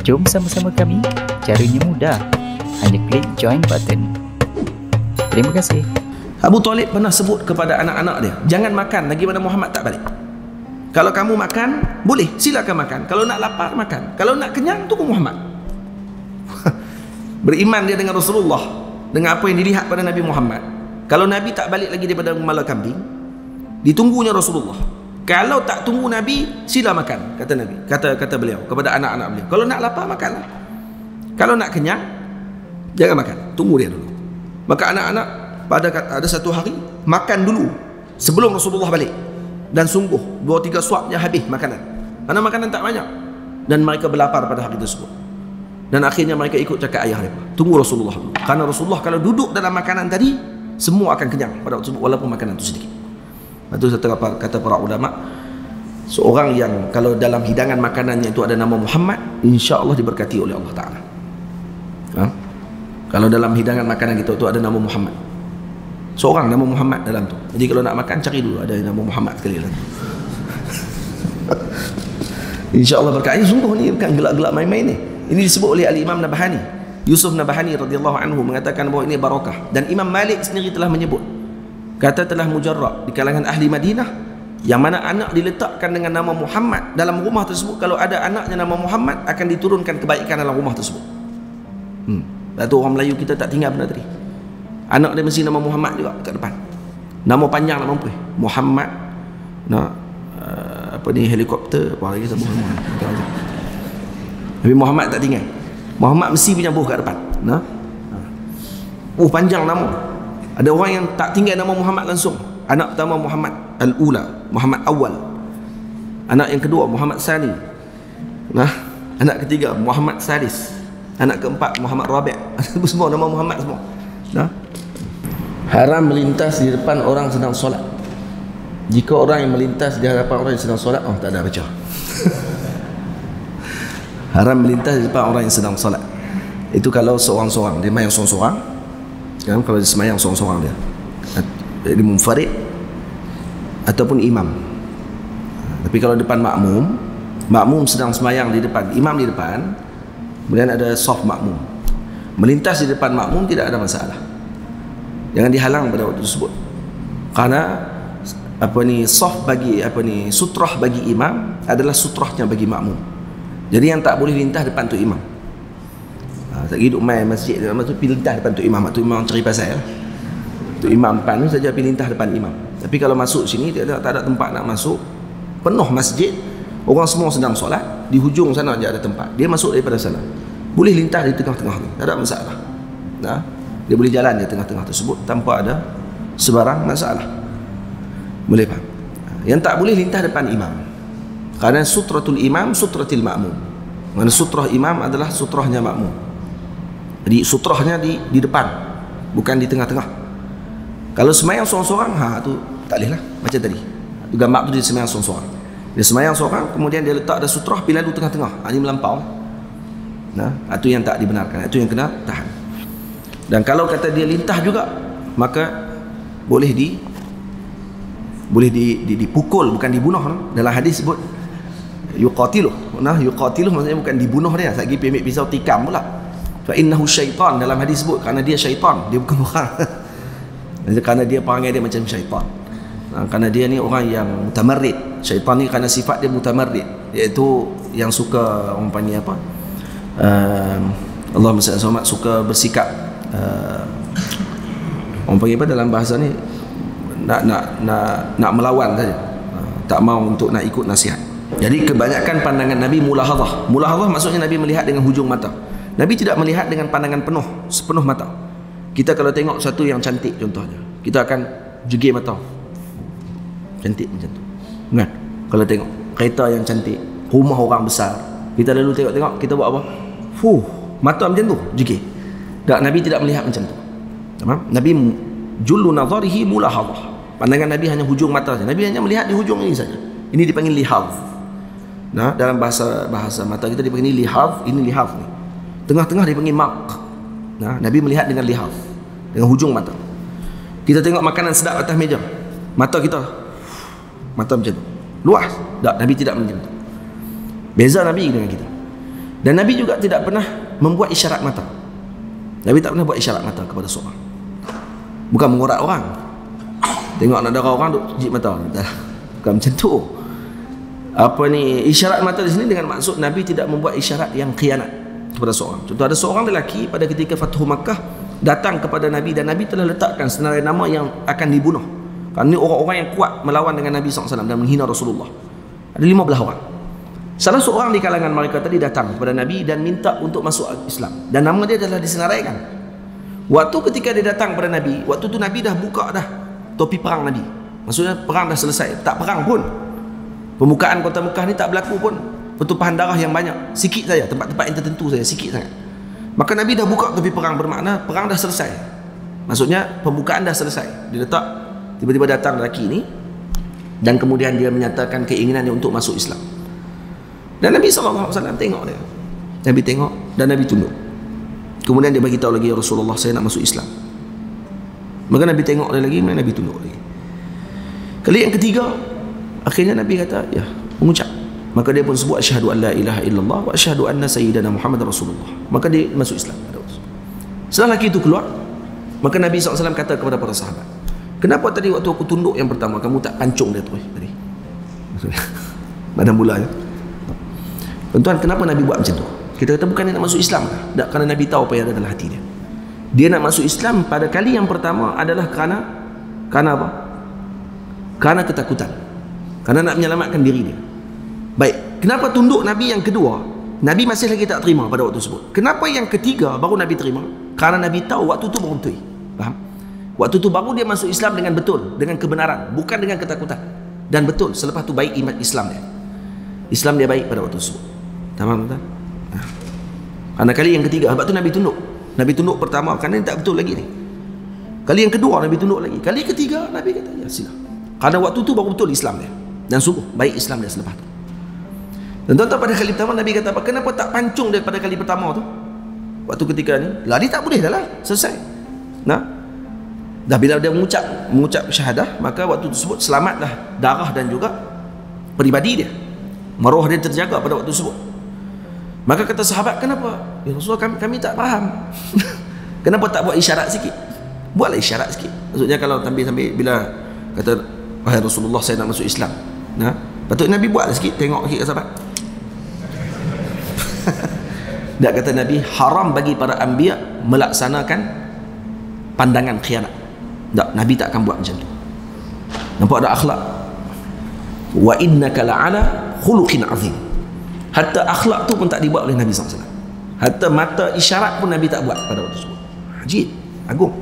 Jom sama-sama kami. Caranya mudah. Hanya klik join button. Terima kasih. Abu Talib pernah sebut kepada anak-anak dia, jangan makan lagi mana Muhammad tak balik. Kalau kamu makan, boleh, silakan makan. Kalau nak lapar, makan. Kalau nak kenyang, tunggu Muhammad. Beriman dia dengan Rasulullah, dengan apa yang dilihat pada Nabi Muhammad. Kalau Nabi tak balik lagi daripada gembala kambing, ditunggunya Rasulullah. Kalau tak tunggu Nabi, sila makan, kata Nabi. Kata beliau kepada anak-anak beliau. Kalau nak lapar, makanlah. Kalau nak kenyang, jangan makan. Tunggu dia dulu. Maka anak-anak ada satu hari makan dulu sebelum Rasulullah balik, dan sungguh 2-3 suapnya habis makanan, karena makanan tak banyak, dan mereka berlapar pada hari tersebut. Dan akhirnya mereka ikut cakap ayah mereka, tunggu Rasulullah dulu. Karena Rasulullah kalau duduk dalam makanan tadi, semua akan kenyang pada waktu tersebut, walaupun makanan itu sedikit. Itu kata para ulama, seorang yang kalau dalam hidangan makanannya itu ada nama Muhammad, insya Allah diberkati oleh Allah Ta'ala. Kalau dalam hidangan makanan kita itu ada nama Muhammad, seorang nama Muhammad dalam tu. Jadi kalau nak makan, cari dulu ada nama Muhammad sekali dalam tu. InsyaAllah berkat. Ini sungguh ni bukan gelak-gelak main-main ni. Ini disebut oleh Al-Imam Nabhani, Yusuf Nabhani radhiyallahu anhu, mengatakan bahawa ini barakah. Dan Imam Malik sendiri telah menyebut, kata telah mujarrab di kalangan ahli Madinah, yang mana anak diletakkan dengan nama Muhammad dalam rumah tersebut, kalau ada anaknya nama Muhammad, akan diturunkan kebaikan dalam rumah tersebut. Lepas tu orang Melayu kita tak tinggal benda tadi. Anak dia mesti nama Muhammad juga kat depan. Nama panjang nak mampu. Muhammad nak apa ni, helikopter apa lagi sebut Muhammad. Tapi Muhammad tak tinggal. Muhammad mesti punya buh kat depan. Nah. Panjang nama. Ada orang yang tak tinggal nama Muhammad langsung. Anak pertama Muhammad Al-Ula, Muhammad Awal. Anak yang kedua Muhammad Sani. Nah, anak ketiga Muhammad Salis. Anak keempat Muhammad Rabi'. Semua nama Muhammad semua. Nah. Haram melintas di depan orang sedang solat. Jika orang yang melintas di hadapan orang yang sedang solat, tak ada baca. Haram melintas di depan orang yang sedang solat. Itu kalau seorang-seorang, dia semayang seorang-seorang. Kan, kalau dia semayang seorang-seorang dia jadi munfarid ataupun imam. Tapi kalau depan makmum sedang semayang di depan, imam di depan, kemudian ada saf makmum, melintas di depan makmum tidak ada masalah. Jangan dihalang pada waktu tersebut. Karena saf bagi sutrah bagi imam adalah sutrahnya bagi makmum. Jadi yang tak boleh lintas depan tu imam. Tak hidup main masjid tu pergi lintas depan tu imam. Tu imam cari pasal. Tu imam depan tu saja pergi lintas depan imam. Tapi kalau masuk sini tak ada tempat nak masuk. Penuh masjid, orang semua sedang solat, di hujung sana aja ada tempat. Dia masuk daripada sana. Boleh lintas di tengah-tengah tu. Tak ada masalah. Nah, dia boleh jalan di tengah-tengah tersebut tanpa ada sebarang masalah. Boleh faham? Yang tak boleh lintas depan imam, karena sutratul imam sutratil makmum. Mana sutrah imam adalah sutrahnya makmum. Jadi sutrahnya di depan, bukan di tengah-tengah. Kalau semayang seorang-seorang, tu tak boleh lah. Macam tadi, tu gambar tu dia semayang seorang-seorang. Dia semayang seorang, kemudian dia letak ada sutrah, pergi lalu tengah-tengah. Ini melampau. Nah, itu yang tak dibenarkan. Itu yang kena tahan. Dan kalau kata dia lintah juga, maka boleh dipukul, bukan dibunuh. Dalam hadis sebut yuqatiluh. Nah, yuqatiluh maksudnya bukan dibunuh dia, lagi ambil pisau tikam pula. Fa innahu syaitan, dalam hadis sebut, kerana dia syaitan, dia bukan orang. Kerana dia perangai dia macam syaitan. Kerana dia ni orang yang mutamarrid. Syaitan ni kerana sifat dia mutamarrid, iaitu yang suka, orang panggil apa, Allahumma salli alaihi wasallam, suka bersikap orang panggil apa dalam bahasa ni, nak melawan saja, tak mau untuk nak ikut nasihat. Jadi kebanyakan pandangan Nabi mulahadhah. Mulahadhah maksudnya Nabi melihat dengan hujung mata. Nabi tidak melihat dengan pandangan sepenuh mata. Kita kalau tengok satu yang cantik contohnya, kita akan jegir mata, cantik macam tu kan. Kalau tengok kereta yang cantik, rumah orang besar, kita lalu tengok, kita buat apa? Mata macam tu, jegir. Tak, Nabi tidak melihat macam tu. Nabi jullu nazarihi mulahadhah. Pandangan Nabi hanya hujung mata saja. Nabi hanya melihat di hujung ini saja. Ini dipanggil lihaz. Nah, dalam bahasa mata kita dipanggil lihaz. Ini lihaz ni. Tengah-tengah dipanggil maq. Nah, Nabi melihat dengan lihaz, dengan hujung mata. Kita tengok makanan sedap atas meja, mata kita macam tu, luas. Tak, Nabi tidak macam tu. Beza Nabi dengan kita. Dan Nabi juga tidak pernah membuat isyarat mata. Nabi tak pernah buat isyarat mata kepada seorang. Bukan mengorat orang. Tengok nak darah orang duk jijik mata. Bukan macam tu. Apa ni, isyarat mata di sini dengan maksud Nabi tidak membuat isyarat yang khianat kepada seorang. Contoh, ada seorang lelaki pada ketika Fathu Makkah datang kepada Nabi, dan Nabi telah letakkan senarai nama yang akan dibunuh. Kerana ini orang-orang yang kuat melawan dengan Nabi SAW dan menghina Rasulullah. Ada 15 orang. Salah seorang di kalangan mereka tadi datang kepada Nabi dan minta untuk masuk Islam, dan nama dia adalah disenaraikan. Waktu ketika dia datang kepada Nabi, waktu tu Nabi dah buka dah topi perang Nabi. Maksudnya perang dah selesai, tak perang pun. Pembukaan kota Mekah ni tak berlaku pun. Pertumpahan darah yang banyak, sikit saja, tempat-tempat yang tertentu saja, sikit sangat. Maka Nabi dah buka topi perang, bermakna perang dah selesai. Maksudnya pembukaan dah selesai. Dia letak, tiba-tiba datang lelaki ni, dan kemudian dia menyatakan keinginan dia untuk masuk Islam. Dan Nabi SAW tengok dia. Nabi tengok dan Nabi tunduk. Kemudian dia beritahu lagi, ya Rasulullah, saya nak masuk Islam. Maka Nabi tengok dia lagi, Nabi tunduk lagi. Kali yang ketiga, akhirnya Nabi kata, ya, mengucap. Maka dia pun sebut, asyhadu an la ilaha illallah wa asyhadu anna sayyidana Muhammad Rasulullah. Maka dia masuk Islam. Setelah lelaki itu keluar, maka Nabi SAW kata kepada para sahabat, kenapa tadi waktu aku tunduk yang pertama kamu tak pancung dia terus tadi? Badan bulan. Tuan-tuan, kenapa Nabi buat macam tu? Kita kata bukan dia nak masuk Islam lah. Tak, kerana Nabi tahu apa yang ada dalam hati dia. Dia nak masuk Islam pada kali yang pertama adalah kerana apa? Kerana ketakutan. Kerana nak menyelamatkan diri dia. Baik, kenapa tunduk Nabi yang kedua? Nabi masih lagi tak terima pada waktu tersebut. Kenapa yang ketiga baru Nabi terima? Kerana Nabi tahu waktu tu baru betul. Faham? Waktu tu baru dia masuk Islam dengan betul, dengan kebenaran, bukan dengan ketakutan. Dan betul, selepas tu baik iman Islam dia. Islam dia baik pada waktu tersebut. Tamam tuan? Karena kali yang ketiga, sebab tu Nabi tunduk. Nabi tunduk pertama kerana tak betul lagi ni. Kali yang kedua Nabi tunduk lagi. Kali ketiga Nabi kata, ya sila. Kerana waktu tu baru betul Islam dia. Dan sungguh baik Islam dia selepas tu. Dan tuan-tuan, pada kali pertama Nabi kata apa? Kenapa tak pancung dia pada kali pertama tu? Waktu ketika ni, lah dia tak boleh dah lah. Selesai. Nah, dah bila dia mengucap syahadah, maka waktu tersebut selamatlah darah dan juga peribadi dia. Maruah dia terjaga pada waktu tersebut. Maka kata sahabat, kenapa? Ya Rasulullah, kami tak faham. Kenapa tak buat isyarat sikit? Buatlah isyarat sikit. Maksudnya kalau sambil bila kata, wahai Rasulullah, saya nak masuk Islam. Nah, patut Nabi buatlah sikit, tengok sikit ke sahabat. Dia kata Nabi, haram bagi para anbiya melaksanakan pandangan khianat. Tak, Nabi tak akan buat macam tu. Nampak ada akhlak. Wa innaka la'ala khuluqin azim. Hatta akhlak tu pun tak dibuat oleh Nabi SAW. Hatta mata isyarat pun Nabi tak buat pada waktu tersebut. Ajib, agung.